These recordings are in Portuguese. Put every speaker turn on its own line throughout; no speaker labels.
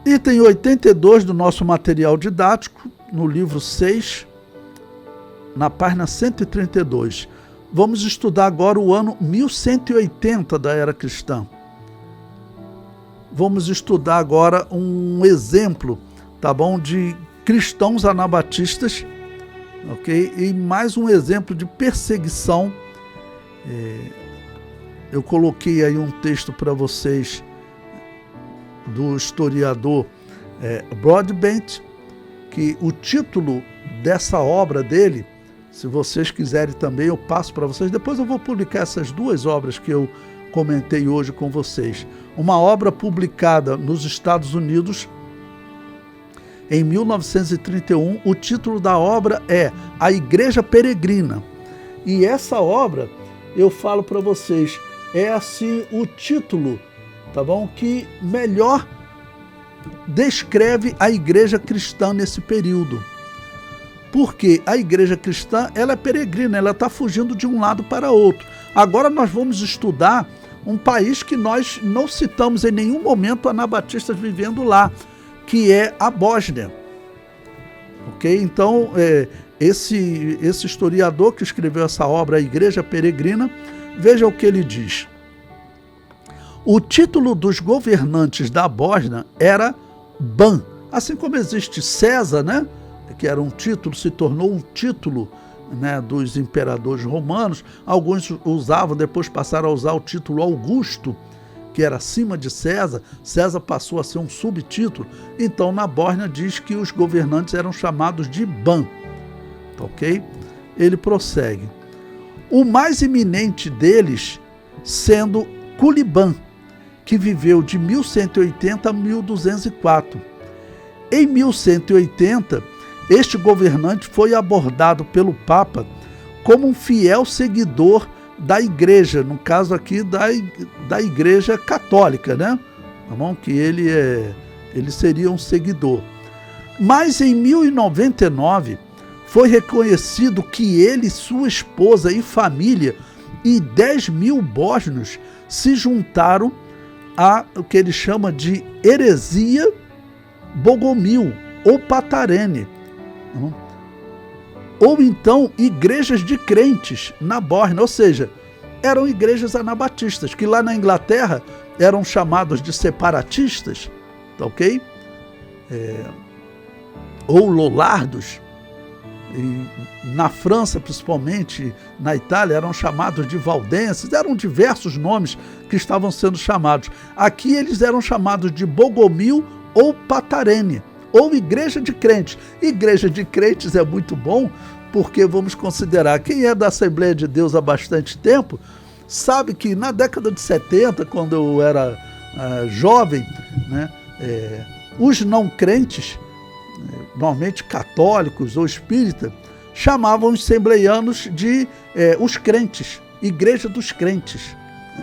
Item 82 do nosso material didático, no livro 6, na página 132. Vamos estudar agora o ano 1180 da era cristã. Vamos estudar agora um exemplo, tá bom, de cristãos anabatistas, ok? E mais um exemplo de perseguição. Eu coloquei aí um texto para vocês do historiador Broadbent, que o título dessa obra dele, se vocês quiserem também, eu passo para vocês. Depois eu vou publicar essas duas obras que eu comentei hoje com vocês. Uma obra publicada nos Estados Unidos em 1931. O título da obra é A Igreja Peregrina. E essa obra, eu falo para vocês, é assim o título, tá bom? Que melhor descreve a igreja cristã nesse período. Porque a igreja cristã, ela é peregrina, ela está fugindo de um lado para outro. Agora nós vamos estudar um país que nós não citamos em nenhum momento anabatistas vivendo lá, que é a Bósnia. Ok? Então, esse historiador que escreveu essa obra, A Igreja Peregrina, veja o que ele diz. O título dos governantes da Bósnia era Ban. Assim como existe César, né, que era um título, se tornou um título, né, dos imperadores romanos. Alguns usavam, depois passaram a usar o título Augusto, que era acima de César. César passou a ser um subtítulo. Então, na Bósnia diz que os governantes eram chamados de Ban. Ok? Ele prossegue. O mais iminente deles sendo Culiban, que viveu de 1180 a 1204. Em 1180, este governante foi abordado pelo Papa como um fiel seguidor da igreja, no caso aqui da igreja católica, né? Tá bom? Que ele seria um seguidor. Mas em 1099, foi reconhecido que ele, sua esposa e família e 10.000 bósnios se juntaram a o que ele chama de heresia Bogomil ou Patarene, ou então igrejas de crentes na Bósnia, ou seja, eram igrejas anabatistas, que lá na Inglaterra eram chamados de separatistas, tá ok? Ou lollardos. E na França, principalmente, na Itália, eram chamados de valdenses, eram diversos nomes que estavam sendo chamados. Aqui eles eram chamados de Bogomil ou Patarene, ou igreja de crentes. Igreja de crentes é muito bom, porque vamos considerar, quem é da Assembleia de Deus há bastante tempo, sabe que na década de 70, quando eu era jovem, né, os não crentes, normalmente católicos ou espíritas, chamavam os assembleianos de os crentes, Igreja dos Crentes.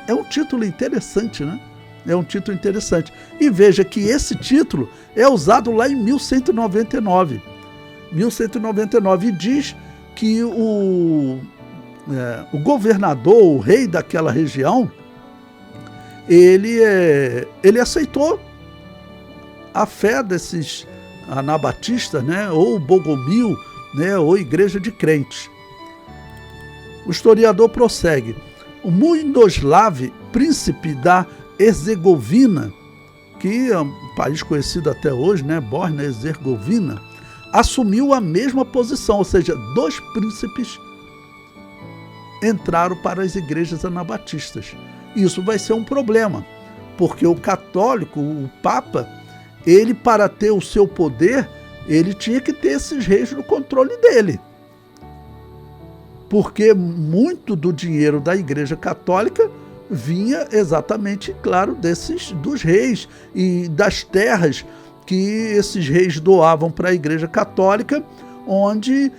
É um título interessante, né? É um título interessante. E veja que esse título é usado lá em 1199. 1199, e diz que o governador, o rei daquela região, ele aceitou a fé desses anabatistas, né, ou Bogomil, né, ou igreja de crentes. O historiador prossegue. O Muidoslav, príncipe da Herzegovina, que é um país conhecido até hoje, né, Bósnia-Herzegovina, assumiu a mesma posição, ou seja, dois príncipes entraram para as igrejas anabatistas. Isso vai ser um problema, porque o católico, o Papa, ele, para ter o seu poder, ele tinha que ter esses reis no controle dele. Porque muito do dinheiro da Igreja Católica vinha exatamente, claro, dos reis e das terras que esses reis doavam para a Igreja Católica, onde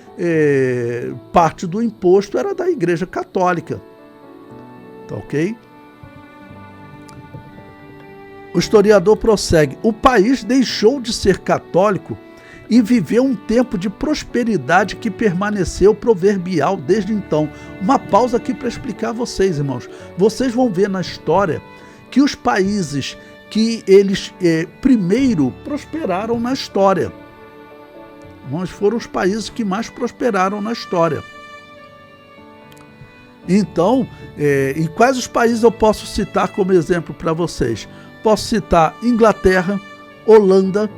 parte do imposto era da Igreja Católica. Tá ok? O historiador prossegue. O país deixou de ser católico e viveu um tempo de prosperidade que permaneceu proverbial desde então. Uma pausa aqui para explicar a vocês, irmãos. Vocês vão ver na história que os países que eles primeiro prosperaram na história. Mas foram os países que mais prosperaram na história. Então, e quais os países eu posso citar como exemplo para vocês? Posso citar Inglaterra, Holanda,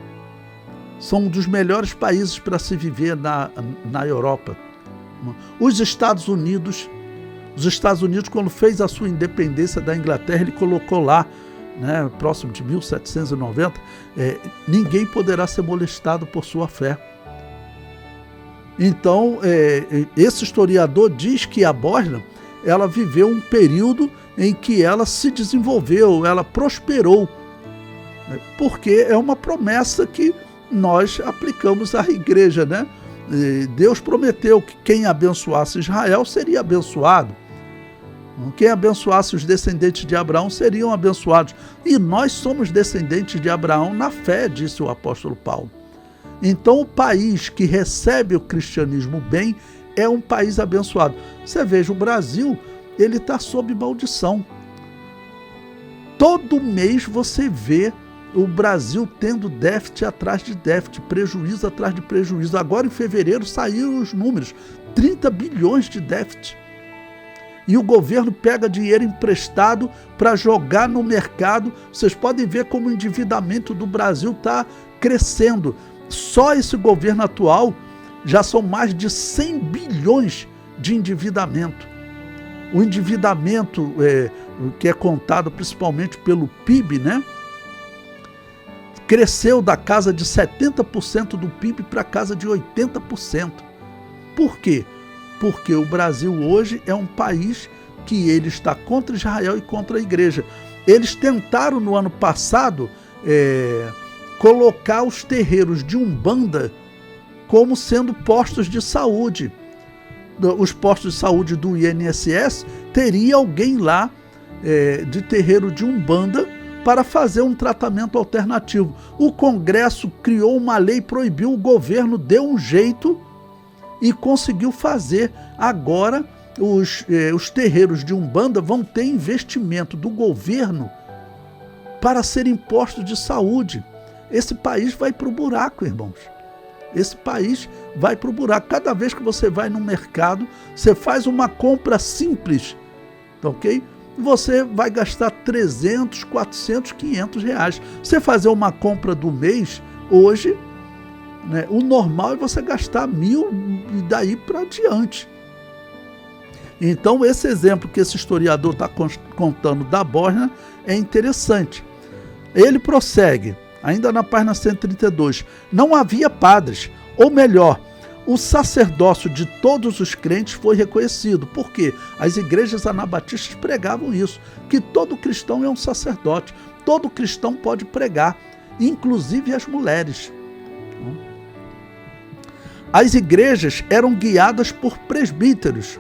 são um dos melhores países para se viver na Europa. Os Estados Unidos, quando fez a sua independência da Inglaterra, ele colocou lá, né, próximo de 1790, ninguém poderá ser molestado por sua fé. Então, esse historiador diz que a Bósnia, ela viveu um período em que ela se desenvolveu, ela prosperou, né, porque é uma promessa que nós aplicamos à igreja, né? Deus prometeu que quem abençoasse Israel seria abençoado. Quem abençoasse os descendentes de Abraão seriam abençoados. E nós somos descendentes de Abraão na fé, disse o apóstolo Paulo. Então o país que recebe o cristianismo bem é um país abençoado. Você veja, o Brasil, ele está sob maldição. Todo mês você vê o Brasil tendo déficit atrás de déficit, prejuízo atrás de prejuízo. Agora em fevereiro saíram os números, 30 bilhões de déficit. E o governo pega dinheiro emprestado para jogar no mercado. Vocês podem ver como o endividamento do Brasil está crescendo. Só esse governo atual já são mais de 100 bilhões de endividamento. O endividamento que é contado principalmente pelo PIB, né? Cresceu da casa de 70% do PIB para a casa de 80%. Por quê? Porque o Brasil hoje é um país que ele está contra Israel e contra a igreja. Eles tentaram no ano passado colocar os terreiros de Umbanda como sendo postos de saúde. Os postos de saúde do INSS, teria alguém lá de terreiro de Umbanda para fazer um tratamento alternativo. O Congresso criou uma lei, proibiu, o governo deu um jeito e conseguiu fazer. Agora, os terreiros de Umbanda vão ter investimento do governo para serem postos de saúde. Esse país vai para o buraco, irmãos. Esse país vai para o buraco. Cada vez que você vai no mercado, você faz uma compra simples, tá ok? Você vai gastar 300, 400, 500 reais. Você fazer uma compra do mês, hoje, né, o normal é você gastar 1.000 e daí para diante. Então, esse exemplo que esse historiador está contando da Bósnia é interessante. Ele prossegue, ainda na página 132, não havia padres, ou melhor, o sacerdócio de todos os crentes foi reconhecido. Por quê? As igrejas anabatistas pregavam isso, que todo cristão é um sacerdote, todo cristão pode pregar, inclusive as mulheres. As igrejas eram guiadas por presbíteros,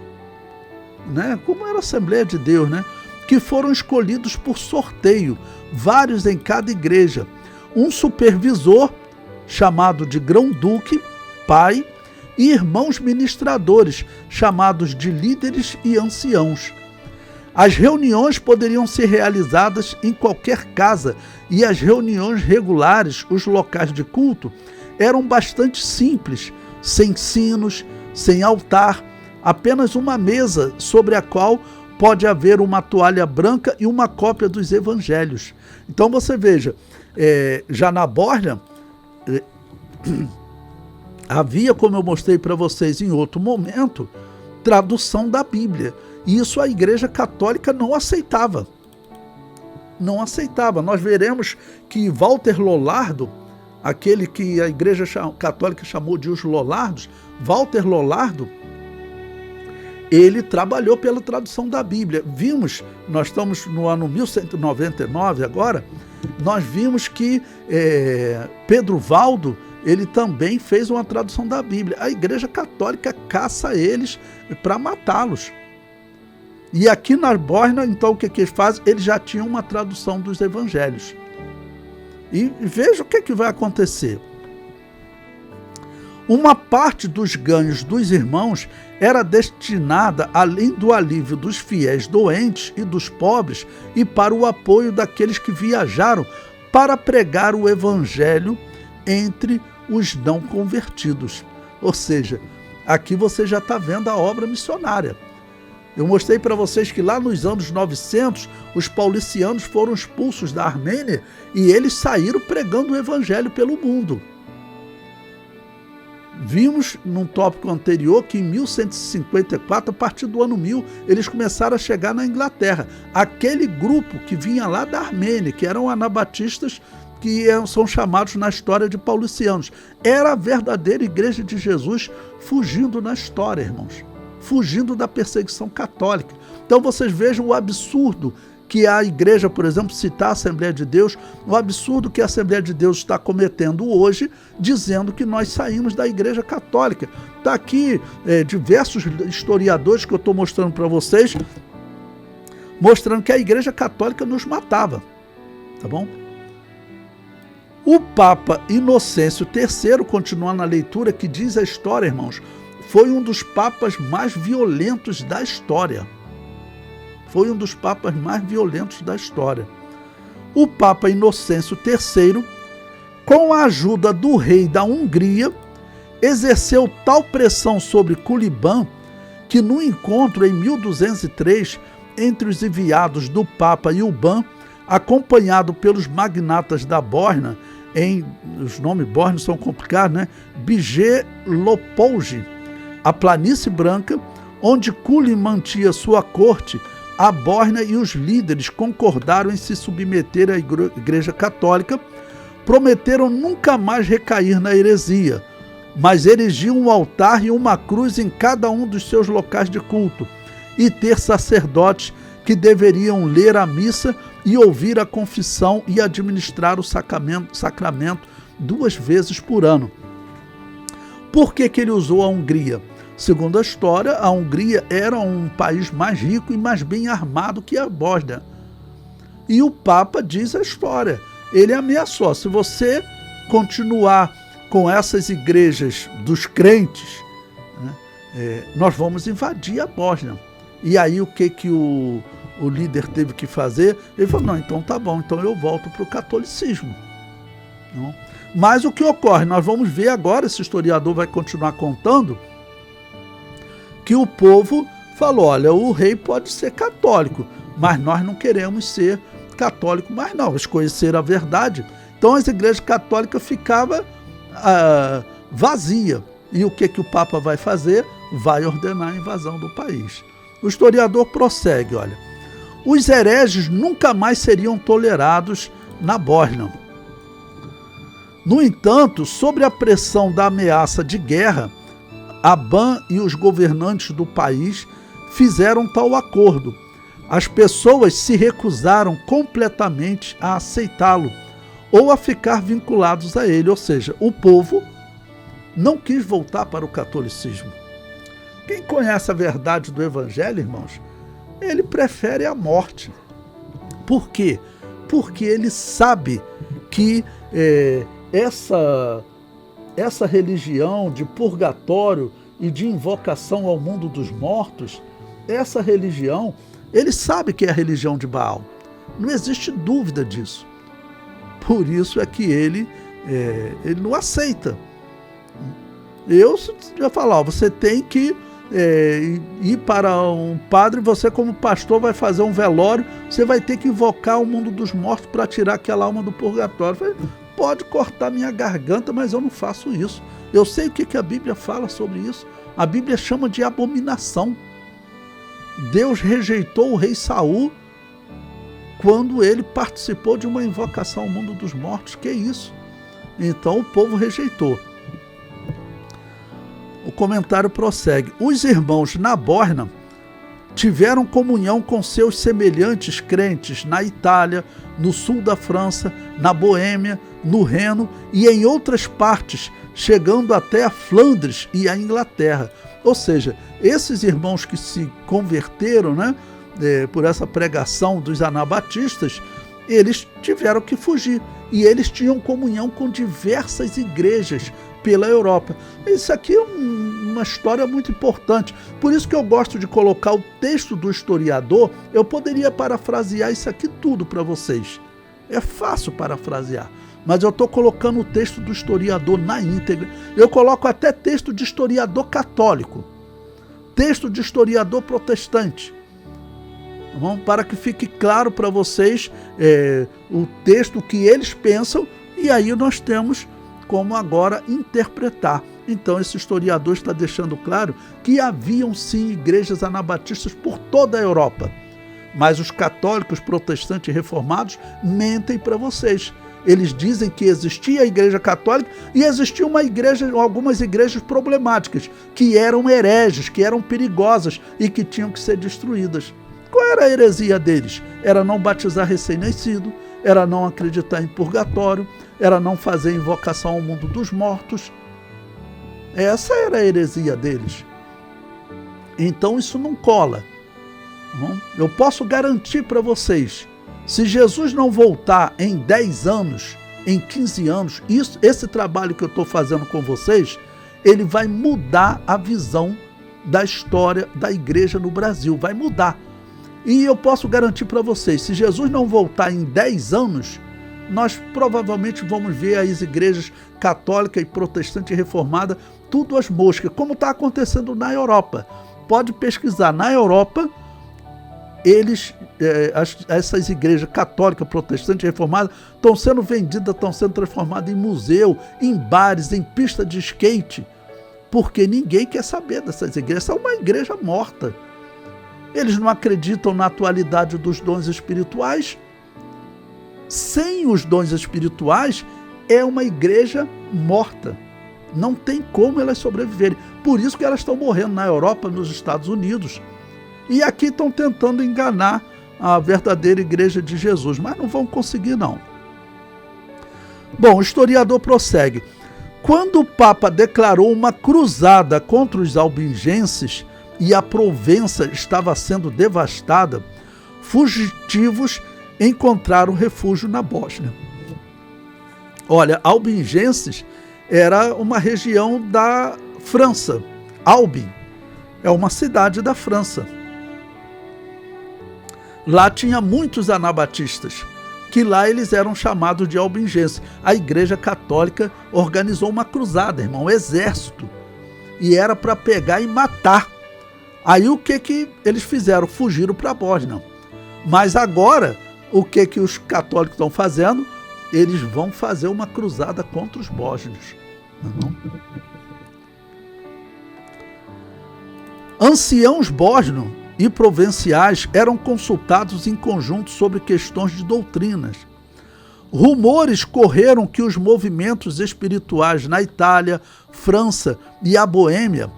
né? Como era a Assembleia de Deus, né? Que foram escolhidos por sorteio, vários em cada igreja. Um supervisor, chamado de grão-duque, pai, e irmãos ministradores, chamados de líderes e anciãos. As reuniões poderiam ser realizadas em qualquer casa, e as reuniões regulares, os locais de culto, eram bastante simples, sem sinos, sem altar, apenas uma mesa sobre a qual pode haver uma toalha branca e uma cópia dos evangelhos. Então você veja, já na Bósnia, havia, como eu mostrei para vocês em outro momento, tradução da Bíblia. E isso a Igreja Católica não aceitava. Não aceitava. Nós veremos que Walter Lollardo, aquele que a Igreja Católica chamou de os Lollardos, Walter Lollardo, ele trabalhou pela tradução da Bíblia. Vimos, nós estamos no ano 1199 agora, nós vimos que Pedro Valdo, ele também fez uma tradução da Bíblia. A Igreja Católica caça eles para matá-los. E aqui na Bósnia, então, o que eles fazem? Eles já tinham uma tradução dos evangelhos. E veja o que vai acontecer. Uma parte dos ganhos dos irmãos era destinada, além do alívio dos fiéis doentes e dos pobres, e para o apoio daqueles que viajaram para pregar o evangelho entre os não convertidos. Ou seja, aqui você já está vendo a obra missionária. Eu mostrei para vocês que lá nos anos 900, os paulicianos foram expulsos da Armênia e eles saíram pregando o evangelho pelo mundo. Vimos num tópico anterior que em 1154, a partir do ano 1000, eles começaram a chegar na Inglaterra. Aquele grupo que vinha lá da Armênia, que eram anabatistas, que são chamados na história de paulicianos. Era a verdadeira igreja de Jesus fugindo na história, irmãos. Fugindo da perseguição católica. Então vocês vejam o absurdo que a igreja, por exemplo, citar a Assembleia de Deus, o absurdo que a Assembleia de Deus está cometendo hoje, dizendo que nós saímos da igreja católica. Está aqui diversos historiadores que eu estou mostrando para vocês, mostrando que a igreja católica nos matava. Tá bom? O Papa Inocêncio III, continuando a leitura, que diz a história, irmãos, foi um dos papas mais violentos da história. Foi um dos papas mais violentos da história. O Papa Inocêncio III, com a ajuda do rei da Hungria, exerceu tal pressão sobre Culiban que no encontro em 1203 entre os enviados do Papa e Urban, acompanhado pelos magnatas da Bórnia, os nomes bórnios são complicados, né? Bigé-Lopolge, a planície branca, onde Culin mantinha sua corte, a Bórnia e os líderes concordaram em se submeter à Igreja Católica, prometeram nunca mais recair na heresia, mas erigiam um altar e uma cruz em cada um dos seus locais de culto, e ter sacerdotes que deveriam ler a missa e ouvir a confissão e administrar o sacramento 2 vezes por ano. Por que ele usou a Hungria? Segundo a história, a Hungria era um país mais rico e mais bem armado que a Bósnia. E o Papa diz a história. Ele ameaçou, se você continuar com essas igrejas dos crentes, né, nós vamos invadir a Bósnia. E aí o que o líder teve que fazer? Ele falou, não, então tá bom, então eu volto para o catolicismo. Não? Mas o que ocorre? Nós vamos ver agora, esse historiador vai continuar contando, que o povo falou, olha, o rei pode ser católico, mas nós não queremos ser católico mais não, eles conheceram a verdade. Então as igrejas católicas ficavam vazias. E o que o Papa vai fazer? Vai ordenar a invasão do país. O historiador prossegue, olha, os hereges nunca mais seriam tolerados na Bósnia. No entanto, sob a pressão da ameaça de guerra, a Ban e os governantes do país fizeram tal acordo. As pessoas se recusaram completamente a aceitá-lo ou a ficar vinculados a ele, ou seja, o povo não quis voltar para o catolicismo. Quem conhece a verdade do evangelho, irmãos, ele prefere a morte. Por quê? Porque ele sabe que essa religião de purgatório e de invocação ao mundo dos mortos, essa religião, ele sabe que é a religião de Baal. Não existe dúvida disso. Por isso é que ele não aceita. Eu já falar, você tem que ir para um padre, você como pastor vai fazer um velório, você vai ter que invocar o mundo dos mortos para tirar aquela alma do purgatório. Eu falei, pode cortar minha garganta, mas eu não faço isso. Eu sei o que a Bíblia fala sobre isso. A Bíblia chama de abominação. Deus rejeitou o rei Saul quando ele participou de uma invocação ao mundo dos mortos. Que isso? Então o povo rejeitou. O comentário prossegue. Os irmãos na Bórnia tiveram comunhão com seus semelhantes crentes na Itália, no sul da França, na Boêmia, no Reno e em outras partes, chegando até a Flandres e a Inglaterra. Ou seja, esses irmãos que se converteram, né, por essa pregação dos anabatistas, eles tiveram que fugir. E eles tinham comunhão com diversas igrejas pela Europa. Isso aqui é uma história muito importante. Por isso que eu gosto de colocar o texto do historiador. Eu poderia parafrasear isso aqui tudo para vocês. É fácil parafrasear. Mas eu estou colocando o texto do historiador na íntegra. Eu coloco até texto de historiador católico. Texto de historiador protestante. Tá bom? Para que fique claro para vocês o texto que eles pensam. E aí nós temos como agora interpretar. Então esse historiador está deixando claro que haviam sim igrejas anabatistas por toda a Europa. Mas os católicos, protestantes e reformados mentem para vocês. Eles dizem que existia a igreja católica e existia algumas igrejas problemáticas, que eram hereges, que eram perigosas e que tinham que ser destruídas. Qual era a heresia deles? Era não batizar recém-nascido, era não acreditar em purgatório, era não fazer invocação ao mundo dos mortos. Essa era a heresia deles. Então isso não cola. Eu posso garantir para vocês, se Jesus não voltar em 10 anos, em 15 anos, esse trabalho que eu estou fazendo com vocês, ele vai mudar a visão da história da igreja no Brasil, vai mudar. E eu posso garantir para vocês, se Jesus não voltar em 10 anos, nós provavelmente vamos ver as igrejas católica e protestante e reformada, tudo às moscas, como está acontecendo na Europa. Pode pesquisar, na Europa, essas igrejas católica, protestante e reformada estão sendo vendidas, estão sendo transformadas em museu, em bares, em pista de skate, porque ninguém quer saber dessas igrejas. Essa é uma igreja morta. Eles não acreditam na atualidade dos dons espirituais. Sem os dons espirituais, é uma igreja morta. Não tem como elas sobreviverem. Por isso que elas estão morrendo na Europa, nos Estados Unidos. E aqui estão tentando enganar a verdadeira igreja de Jesus, mas não vão conseguir não. Bom, o historiador prossegue. Quando o Papa declarou uma cruzada contra os albigenses e a Provença estava sendo devastada, fugitivos encontraram refúgio na Bósnia. Olha, albigenses era uma região da França. Albi é uma cidade da França. Lá tinha muitos anabatistas, que lá eles eram chamados de albigenses. A Igreja Católica organizou uma cruzada, irmão, um exército, e era para pegar e matar. Aí o que eles fizeram? Fugiram para a Bósnia. Mas agora, o que os católicos estão fazendo? Eles vão fazer uma cruzada contra os bósnios. Anciãos bósnios e provinciais eram consultados em conjunto sobre questões de doutrinas. Rumores correram que os movimentos espirituais na Itália, França e a Boêmia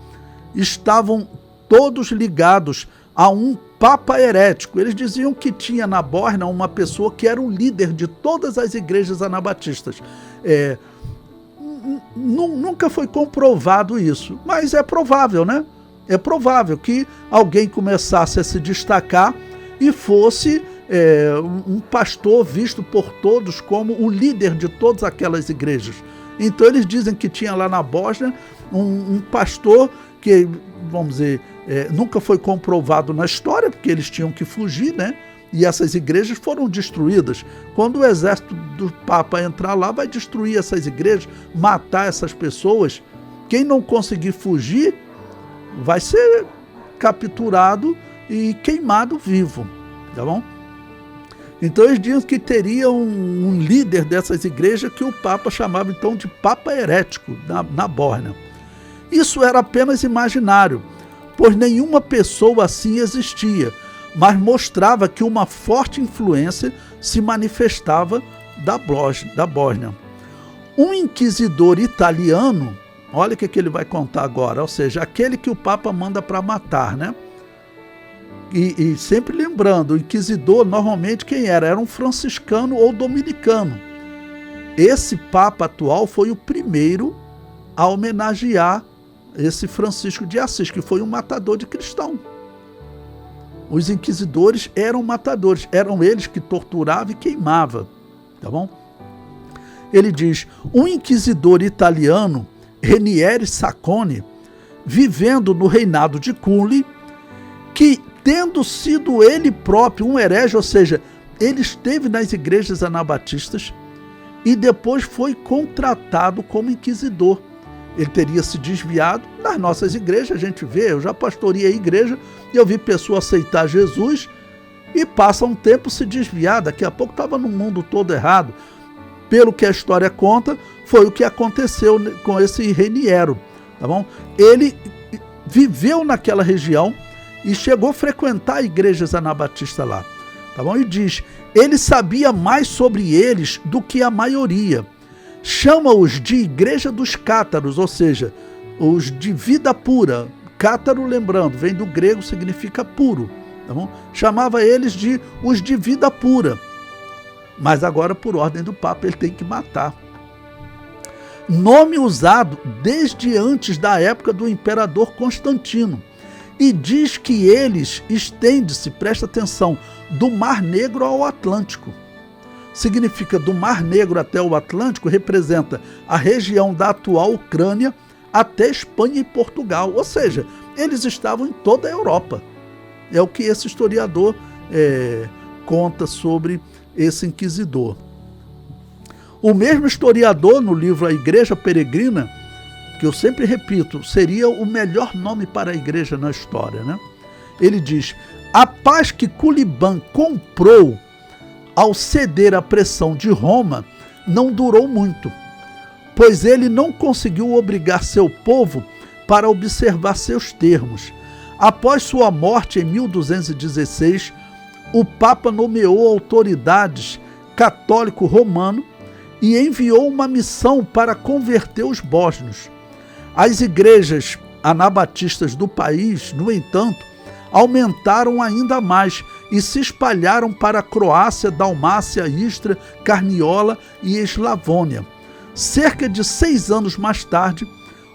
estavam todos ligados a um papa herético. Eles diziam que tinha na Bósnia uma pessoa que era o líder de todas as igrejas anabatistas. Nunca foi comprovado isso, mas é provável, né? É provável que alguém começasse a se destacar e fosse um pastor visto por todos como o líder de todas aquelas igrejas. Então eles dizem que tinha lá na Bósnia um pastor que, vamos dizer, nunca foi comprovado na história, porque eles tinham que fugir, né? E essas igrejas foram destruídas. Quando o exército do Papa entrar lá, vai destruir essas igrejas, matar essas pessoas. Quem não conseguir fugir vai ser capturado e queimado vivo, tá bom? Então eles dizem que teria um líder dessas igrejas que o Papa chamava então de Papa herético na Bósnia. Isso era apenas imaginário, pois nenhuma pessoa assim existia, mas mostrava que uma forte influência se manifestava da Bósnia. Um inquisidor italiano, olha o que ele vai contar agora, ou seja, aquele que o Papa manda para matar, né? E sempre lembrando, o inquisidor normalmente quem era? Era um franciscano ou dominicano. Esse Papa atual foi o primeiro a homenagear esse Francisco de Assis, que foi um matador de cristão. Os inquisidores eram matadores, eram eles que torturavam e queimavam, tá bom? Ele diz, um inquisidor italiano Ranieri Saccone, vivendo no reinado de Cunli, que, tendo sido ele próprio um herege, ou seja, ele esteve nas igrejas anabatistas e depois foi contratado como inquisidor. Ele teria se desviado. Nas nossas igrejas, a gente vê, eu já pastoreei a igreja e eu vi pessoa aceitar Jesus e passa um tempo se desviar, daqui a pouco estava no mundo todo errado. Pelo que a história conta, foi o que aconteceu com esse Raniero, tá bom? Ele viveu naquela região e chegou a frequentar igrejas anabatistas lá, tá bom? E diz, ele sabia mais sobre eles do que a maioria. Chama-os de igreja dos cátaros, ou seja, os de vida pura. Cátaro, lembrando, vem do grego, significa puro, tá bom? Chamava eles de os de vida pura. Mas agora, por ordem do Papa, ele tem que matar. Nome usado desde antes da época do imperador Constantino. E diz que eles estende-se, presta atenção, do Mar Negro ao Atlântico. Significa do Mar Negro até o Atlântico, representa a região da atual Ucrânia até Espanha e Portugal. Ou seja, eles estavam em toda a Europa. É o que esse historiador conta sobre esse inquisidor. O mesmo historiador, no livro A Igreja Peregrina, que eu sempre repito, seria o melhor nome para a igreja na história, né? Ele diz, a paz que Caliban comprou ao ceder à pressão de Roma não durou muito, pois ele não conseguiu obrigar seu povo para observar seus termos. Após sua morte em 1216, o Papa nomeou autoridades católico romano e enviou uma missão para converter os bósnios. As igrejas anabatistas do país, no entanto, aumentaram ainda mais e se espalharam para a Croácia, Dalmácia, Istria, Carniola e Eslavônia. Cerca de 6 anos mais tarde,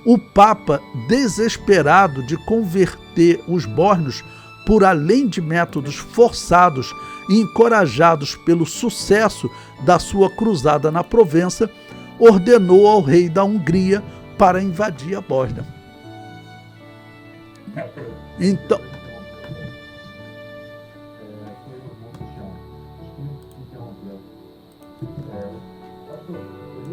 o Papa, desesperado de converter os bósnios por além de métodos forçados e encorajados pelo sucesso da sua cruzada na Provença, ordenou ao rei da Hungria para invadir a Bósnia. Então,